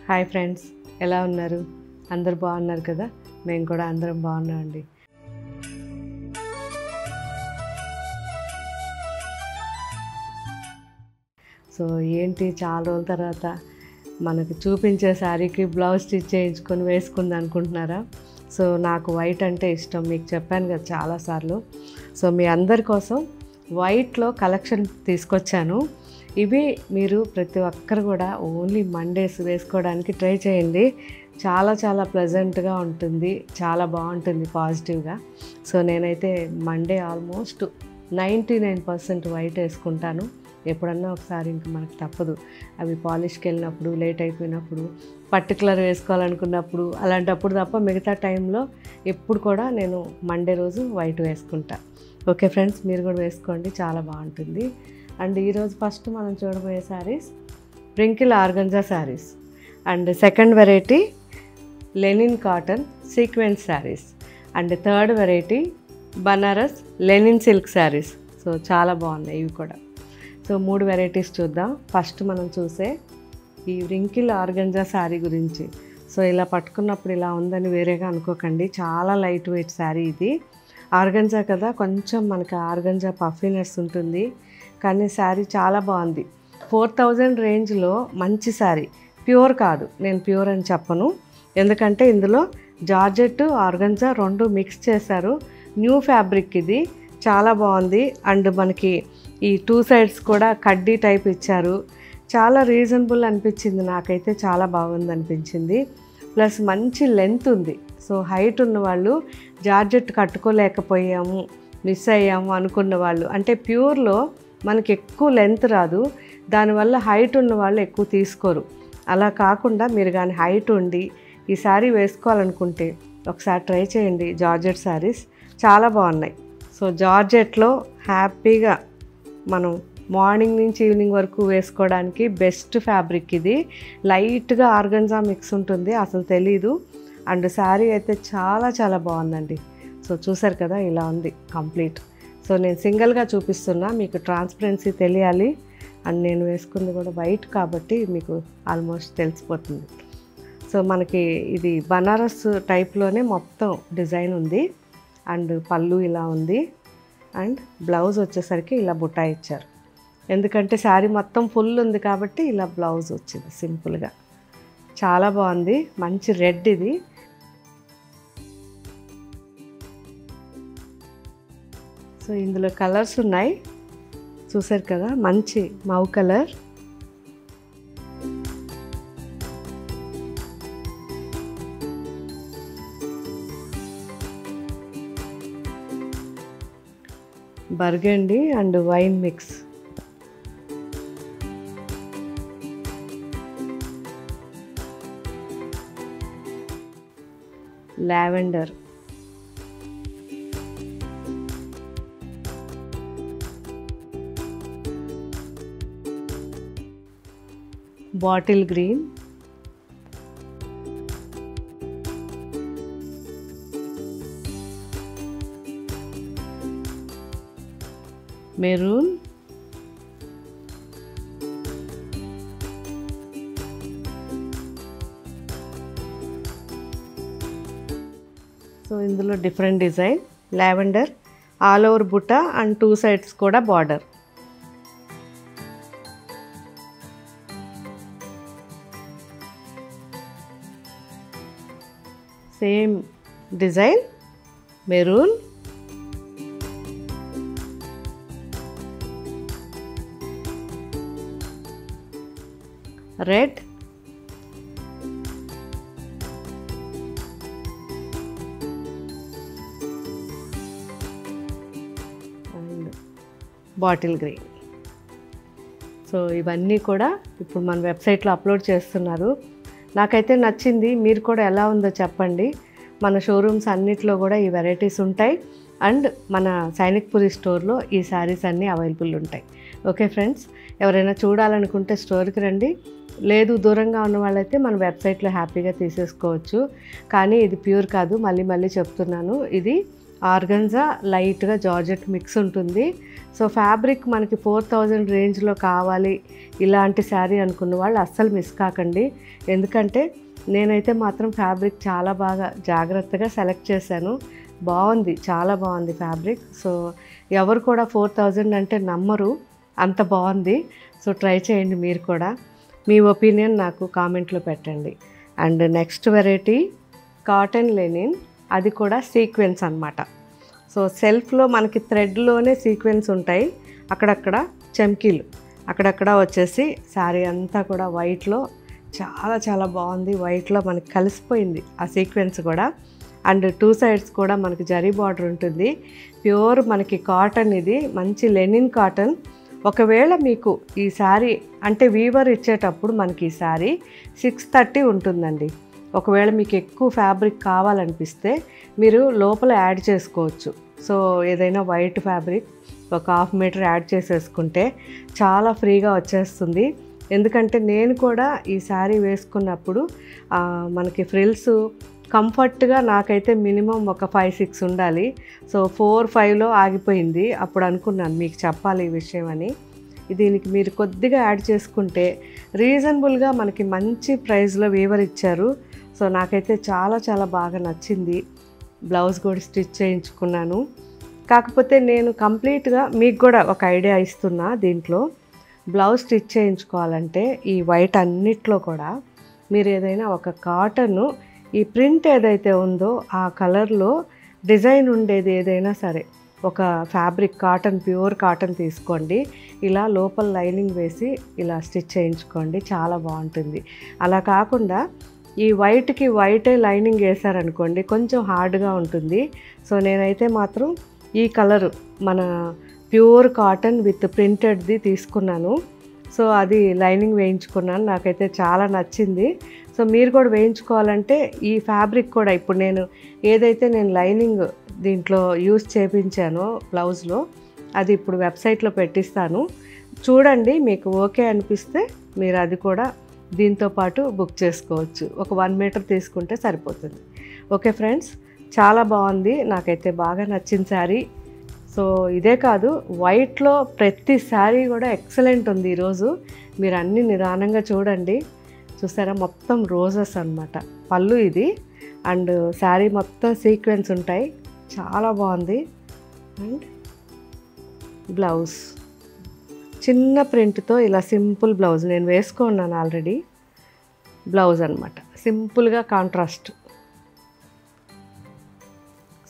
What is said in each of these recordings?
Hi friends, ఎలా ఉన్నారు? అందరు బాగున్నారు కదా? మేము కూడా అందరం బాగున్నామండి. సో ఏంటి చాలా రోజుల తర్వాత మనకు చూపించే శారీకి బ్లౌజ్ స్టిచ్ చేయించుకొని వేసుకుంది అనుకుంటున్నారా? సో నాకు వైట్ అంటే ఇష్టం, మీకు చెప్పాను కదా చాలాసార్లు. సో మీ అందరి కోసం వైట్లో కలెక్షన్ తీసుకొచ్చాను. ఇవి మీరు ప్రతి ఒక్కరు కూడా ఓన్లీ మండేస్ వేసుకోవడానికి ట్రై చేయండి. చాలా చాలా ప్లెజెంట్గా ఉంటుంది, చాలా బాగుంటుంది పాజిటివ్గా. సో నేనైతే మండే ఆల్మోస్ట్ 99% వైట్ వేసుకుంటాను. ఎప్పుడన్నా ఒకసారి ఇంక మనకు తప్పదు, అవి పాలిష్కి వెళ్ళినప్పుడు, లేట్ అయిపోయినప్పుడు, పర్టికులర్ వేసుకోవాలనుకున్నప్పుడు, అలాంటప్పుడు తప్ప మిగతా టైంలో ఎప్పుడు కూడా నేను మండే రోజు వైట్ వేసుకుంటా. ఓకే ఫ్రెండ్స్, మీరు కూడా వేసుకోండి, చాలా బాగుంటుంది. అండ్ ఈరోజు ఫస్ట్ మనం చూడబోయే saris crinkle organza saris, and second variety linen cotton sequence saris, and third variety Banaras linen silk saris. So చాలా బాగున్నాయి ఇవి కూడా. సో 3 వెరైటీస్ చూద్దాం. ఫస్ట్ మనం చూసే ఈ ప్రింకిల్ ఆర్గంజా శారీ గురించి. సో ఇలా పట్టుకున్నప్పుడు ఇలా ఉందని వేరేగా అనుకోకండి, చాలా లైట్ వెయిట్ శారీ ఇది. ఆర్గంజా కదా, కొంచెం మనకి ఆర్గంజా పఫీనెస్ ఉంటుంది, కానీ శారీ చాలా బాగుంది. 4000 రేంజ్లో మంచి శారీ. ప్యూర్ కాదు, నేను ప్యూర్ అని చెప్పను, ఎందుకంటే ఇందులో జార్జెట్ ఆర్గంజా 2 మిక్స్ చేశారు. న్యూ ఫ్యాబ్రిక్ ఇది, చాలా బాగుంది. అండ్ మనకి ఈ 2 సైడ్స్ కూడా కడ్డీ టైప్ ఇచ్చారు. చాలా రీజనబుల్ అనిపించింది నాకైతే, చాలా బాగుంది అనిపించింది. ప్లస్ మంచి లెంత్ ఉంది. సో హైట్ ఉన్న వాళ్ళు జార్జెట్ కట్టుకోలేకపోయాము, మిస్ అయ్యాము అనుకున్న వాళ్ళు, అంటే ప్యూర్లో మనకి ఎక్కువ లెంత్ రాదు, దానివల్ల హైట్ ఉన్న వాళ్ళు ఎక్కువ తీసుకోరు. అలా కాకుండా మీరు కానీ హైట్ ఉండి ఈ శారీ వేసుకోవాలనుకుంటే ఒకసారి ట్రై చేయండి. జార్జెట్ శారీస్ చాలా బాగున్నాయి. సో జార్జెట్లో హ్యాపీగా మనం మార్నింగ్ నుంచి ఈవినింగ్ వరకు వేసుకోవడానికి బెస్ట్ ఫ్యాబ్రిక్ ఇది. లైట్గా ఆర్గంజా మిక్స్ ఉంటుంది, అసలు తెలీదు. అండ్ శారీ అయితే చాలా చాలా బాగుందండి. సో చూసారు కదా, ఇలా ఉంది కంప్లీట్. సో నేను సింగిల్గా చూపిస్తున్నా, మీకు ట్రాన్స్పరెన్సీ తెలియాలి. అండ్ నేను వేసుకుంది కూడా వైట్ కాబట్టి మీకు ఆల్మోస్ట్ తెలిసిపోతుంది. సో మనకి ఇది బనారస్ టైప్లోనే మొత్తం డిజైన్ ఉంది. అండ్ పళ్ళు ఇలా ఉంది. అండ్ బ్లౌజ్ వచ్చేసరికి ఇలా బుట్టా ఇచ్చారు, ఎందుకంటే శారీ మొత్తం ఫుల్ ఉంది కాబట్టి ఇలా బ్లౌజ్ వచ్చింది సింపుల్గా. చాలా బాగుంది, మంచి రెడ్ ఇది. సో ఇందులో కలర్స్ ఉన్నాయి, చూసారు కదా, మంచి mauve colour, burgundy and wine mix, lavender, bottle green, maroon, so ఇందులో different design, lavender, all over బుట్ట అండ్ 2 సైడ్స్ కూడా border. Same design, maroon, red, and bottle green. So ఇవన్నీ కూడా ఇప్పుడు మన వెబ్సైట్లో అప్లోడ్ చేస్తున్నారు. నాకైతే నచ్చింది, మీరు కూడా ఎలా ఉందో చెప్పండి. మన షోరూమ్స్ అన్నిట్లో కూడా ఈ వెరైటీస్ ఉంటాయి. అండ్ మన సైనిక్పురి స్టోర్లో ఈ శారీస్ అన్నీ అవైలబుల్ ఉంటాయి. ఓకే ఫ్రెండ్స్, ఎవరైనా చూడాలనుకుంటే స్టోర్కి రండి, లేదు దూరంగా ఉన్న వాళ్ళైతే మన వెబ్సైట్లో హ్యాపీగా తీసేసుకోవచ్చు. కానీ ఇది ప్యూర్ కాదు, మళ్ళీ మళ్ళీ చెప్తున్నాను, ఇది ఆర్గన్జా లైట్గా జార్జెట్ మిక్స్ ఉంటుంది. సో ఫ్యాబ్రిక్ మనకి 4000 రేంజ్లో కావాలి ఇలాంటి శారీ అనుకున్న వాళ్ళు అస్సలు మిస్ కాకండి. ఎందుకంటే నేనైతే మాత్రం ఫ్యాబ్రిక్ చాలా బాగా జాగ్రత్తగా సెలెక్ట్ చేశాను. బాగుంది, చాలా బాగుంది ఫ్యాబ్రిక్. సో ఎవరు కూడా 4000 అంటే నమ్మరు, అంత బాగుంది. సో ట్రై చేయండి మీరు కూడా. మీ ఒపీనియన్ నాకు కామెంట్లో పెట్టండి. And next variety cotton Lenin, అది కూడా సీక్వెన్స్ అన్నమాట. సో సెల్ఫ్లో మనకి థ్రెడ్లోనే సీక్వెన్స్ ఉంటాయి, అక్కడక్కడ చమ్కీలు, అక్కడక్కడ వచ్చేసి శారీ అంతా కూడా వైట్లో చాలా చాలా బాగుంది. వైట్లో మనకి కలిసిపోయింది ఆ సీక్వెన్స్ కూడా. అండ్ 2 సైడ్స్ కూడా మనకి జరీ బార్డర్ ఉంటుంది. ప్యూర్ మనకి కాటన్, ఇది మంచి లెనిన్ కాటన్. ఒకవేళ మీకు ఈ శారీ అంటే వీవర్ ఇచ్చేటప్పుడు మనకి ఈ శారీ 630 ఉంటుందండి. ఒకవేళ మీకు ఎక్కువ ఫ్యాబ్రిక్ కావాలనిపిస్తే మీరు లోపల యాడ్ చేసుకోవచ్చు. సో ఏదైనా వైట్ ఫ్యాబ్రిక్ ఒక 1/2 మీటర్ యాడ్ చేసేసుకుంటే చాలా ఫ్రీగా వచ్చేస్తుంది. ఎందుకంటే నేను కూడా ఈ శారీ వేసుకున్నప్పుడు మనకి ఫ్రిల్స్ కంఫర్ట్గా నాకైతే మినిమం ఒక 5-6 ఉండాలి. సో 4-5లో ఆగిపోయింది. అప్పుడు అనుకున్నాను మీకు చెప్పాలి ఈ విషయం అని. దీనికి మీరు కొద్దిగా యాడ్ చేసుకుంటే రీజనబుల్గా మనకి మంచి ప్రైస్లో వీవర్ ఇచ్చారు. సో నాకైతే చాలా చాలా బాగా నచ్చింది. బ్లౌజ్ కూడా స్టిచ్ చేయించుకున్నాను. కాకపోతే నేను కంప్లీట్గా మీకు కూడా ఒక ఐడియా ఇస్తున్నా. దీంట్లో బ్లౌజ్ స్టిచ్ చేయించుకోవాలంటే ఈ వైట్ అన్నిట్లో కూడా మీరు ఏదైనా ఒక కాటన్, ఈ ప్రింట్ ఏదైతే ఉందో ఆ కలర్లో డిజైన్ ఉండేది ఏదైనా సరే ఒక ఫ్యాబ్రిక్ కాటన్, ప్యూర్ కాటన్ తీసుకోండి. ఇలా లోపల లైనింగ్ వేసి ఇలా స్టిచ్ చేయించుకోండి, చాలా బాగుంటుంది. అలా కాకుండా ఈ వైట్కి వైటే లైనింగ్ వేసారనుకోండి కొంచెం హార్డ్గా ఉంటుంది. సో నేనైతే మాత్రం ఈ కలరు మన ప్యూర్ కాటన్ విత్ ప్రింటెడ్ది తీసుకున్నాను. సో అది లైనింగ్ వేయించుకున్నాను, నాకైతే చాలా నచ్చింది. సో మీరు కూడా వేయించుకోవాలంటే ఈ ఫ్యాబ్రిక్ కూడా ఇప్పుడు ఏదైతే నేను లైనింగ్ దీంట్లో యూస్ చేయించానో బ్లౌజ్లో, అది ఇప్పుడు వెబ్సైట్లో పెట్టిస్తాను, చూడండి. మీకు ఓకే అనిపిస్తే మీరు అది కూడా దీంతో పాటు బుక్ చేసుకోవచ్చు. ఒక 1 మీటర్ తీసుకుంటే సరిపోతుంది. ఓకే ఫ్రెండ్స్, చాలా బాగుంది, నాకైతే బాగా నచ్చిన శారీ. సో ఇదే కాదు, వైట్లో ప్రతి శారీ కూడా ఎక్సలెంట్ ఉంది ఈరోజు. మీరు అన్నీ నిదానంగా చూడండి. చూసారా, మొత్తం రోజెస్ అన్నమాట పళ్ళు ఇది. అండ్ శారీ మొత్తం సీక్వెన్స్ ఉంటాయి, చాలా బాగుంది. అండ్ బ్లౌజ్ చిన్న ప్రింట్తో ఇలా సింపుల్ బ్లౌజ్ నేను వేసుకున్నాను ఆల్రెడీ. బ్లౌజ్ అన్నమాట సింపుల్గా కాంట్రాస్ట్.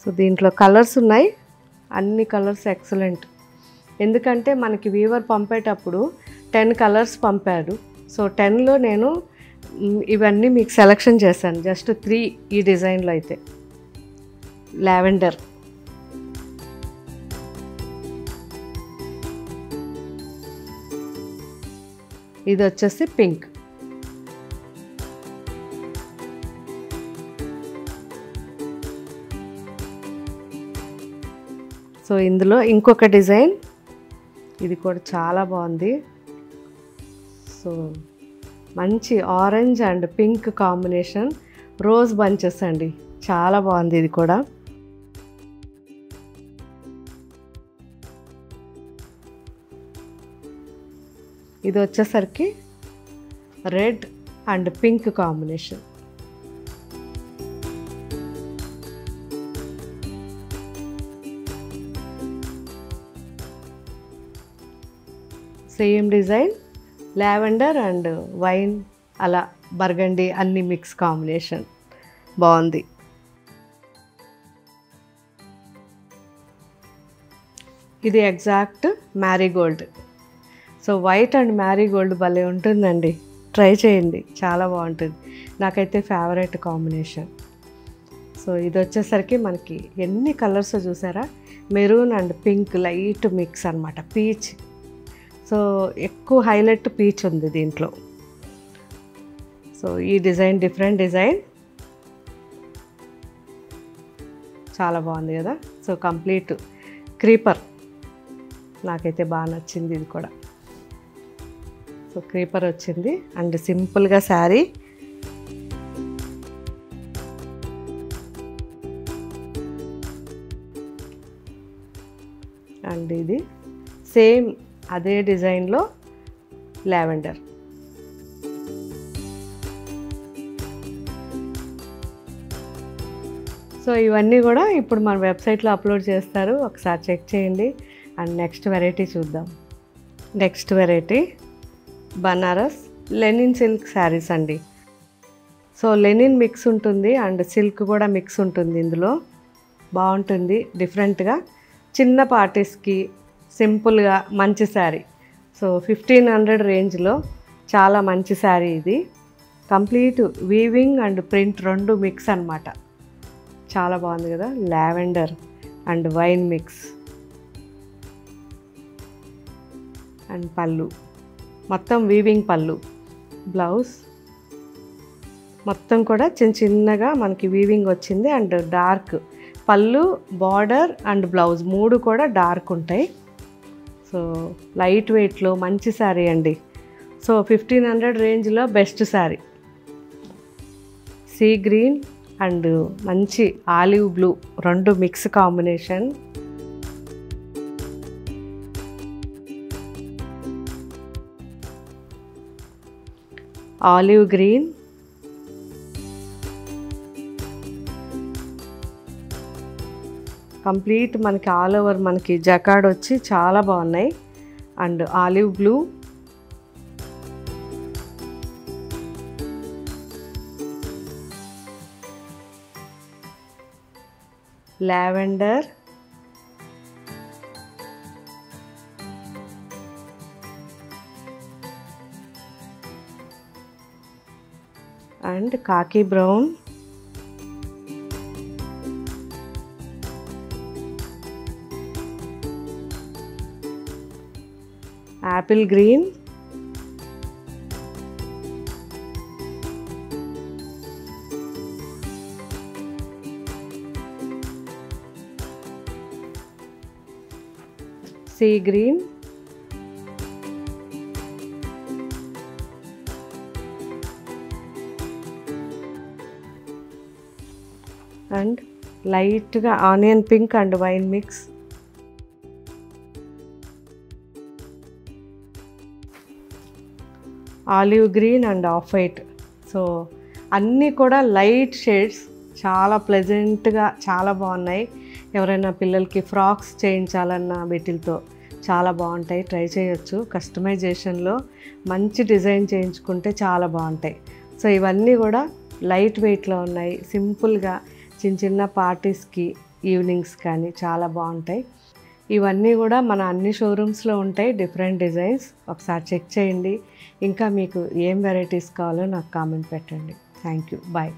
సో దీంట్లో కలర్స్ ఉన్నాయి, అన్ని కలర్స్ ఎక్సలెంట్. ఎందుకంటే మనకి వీవర్ పంపేటప్పుడు 10 కలర్స్ పంపాడు. సో 10లో నేను ఇవన్నీ మీకు సెలెక్షన్ చేశాను, జస్ట్ 3 ఈ డిజైన్లో అయితే. లావెండర్, ఇది వచ్చేసి పింక్, సో ఇందులో ఇంకొక డిజైన్, ఇది కూడా చాలా బాగుంది. సో మంచి orange and pink combination, rose bunches అండి, చాలా బాగుంది ఇది కూడా. ఇది వచ్చేసరికి red and pink combination. Same design, lavender and wine, అలా బర్గండీ అన్ని మిక్స్ కాంబినేషన్, బాగుంది. ఇది exact Marie Gold. So white and Marie Gold భలే ఉంటుందండి, ట్రై చేయండి, చాలా బాగుంటుంది. నాకైతే ఫేవరెట్ కాంబినేషన్. సో ఇది వచ్చేసరికి మనకి ఎన్ని కలర్స్ చూసారా, maroon and pink light mix అన్నమాట, పీచ్. సో ఎక్కువ హైలైట్ పీచ్ ఉంది దీంట్లో. సో ఈ డిజైన్ డిఫరెంట్ డిజైన్, చాలా బాగుంది కదా. సో కంప్లీట్ క్రీపర్, నాకైతే బాగా నచ్చింది ఇది కూడా. సో క్రీపర్ వచ్చింది అండ్ సింపుల్గా శారీ. ఇది సేమ్ అదే డిజైన్లో లావెండర్. సో ఇవన్నీ కూడా ఇప్పుడు మన వెబ్సైట్లో అప్లోడ్ చేస్తారు, ఒకసారి చెక్ చేయండి. అండ్ నెక్స్ట్ వెరైటీ చూద్దాం. Next variety Banaras linen silk saris అండి. సో లెనిన్ మిక్స్ ఉంటుంది అండ్ సిల్క్ కూడా మిక్స్ ఉంటుంది ఇందులో. బాగుంటుంది డిఫరెంట్గా, చిన్న పార్టీస్కి సింపుల్గా మంచి శారీ. సో 1500 రేంజ్లో చాలా మంచి శారీ ఇది. కంప్లీట్ వీవింగ్ అండ్ ప్రింట్ రెండు మిక్స్ అన్నమాట. చాలా బాగుంది కదా, lavender and wine mix. And పళ్ళు మొత్తం వీవింగ్ పళ్ళు. బ్లౌజ్ మొత్తం కూడా చిన్న చిన్నగా మనకి వీవింగ్ వచ్చింది అండ్ డార్క్ పళ్ళు, బార్డర్ అండ్ బ్లౌజ్ మూడు కూడా డార్క్ ఉంటాయి. సో లైట్ వెయిట్లో మంచి శారీ అండి. సో 1500 రేంజ్లో best sari. Sea green and మంచి ఆలివ్ బ్లూ రెండు mix combination. Olive green, complete మనకి ఆల్ ఓవర్ మనకి జకార్డ్ వచ్చి చాలా బాగున్నాయి. And olive blue, lavender, and khaki brown, apple green, sea green, and లైట్గా onion pink and wine mix. Olive green and off white. So అన్నీ కూడా light shades, చాలా ప్లెజెంట్గా చాలా బాగున్నాయి. ఎవరైనా పిల్లలకి ఫ్రాక్స్ చేయించాలన్న వీటితో చాలా బాగుంటాయి, ట్రై చేయొచ్చు. కస్టమైజేషన్లో మంచి డిజైన్ చేయించుకుంటే చాలా బాగుంటాయి. సో ఇవన్నీ కూడా లైట్ వెయిట్లో ఉన్నాయి, సింపుల్గా చిన్న చిన్న పార్టీస్కి ఈవినింగ్స్ కానీ చాలా బాగుంటాయి. ఇవన్నీ కూడా మన అన్ని షోరూమ్స్లో ఉంటాయి, డిఫరెంట్ డిజైన్స్. ఒకసారి చెక్ చేయండి. ఇంకా మీకు ఏం వెరైటీస్ కావాలో నాకు కామెంట్ పెట్టండి. Thank you, bye.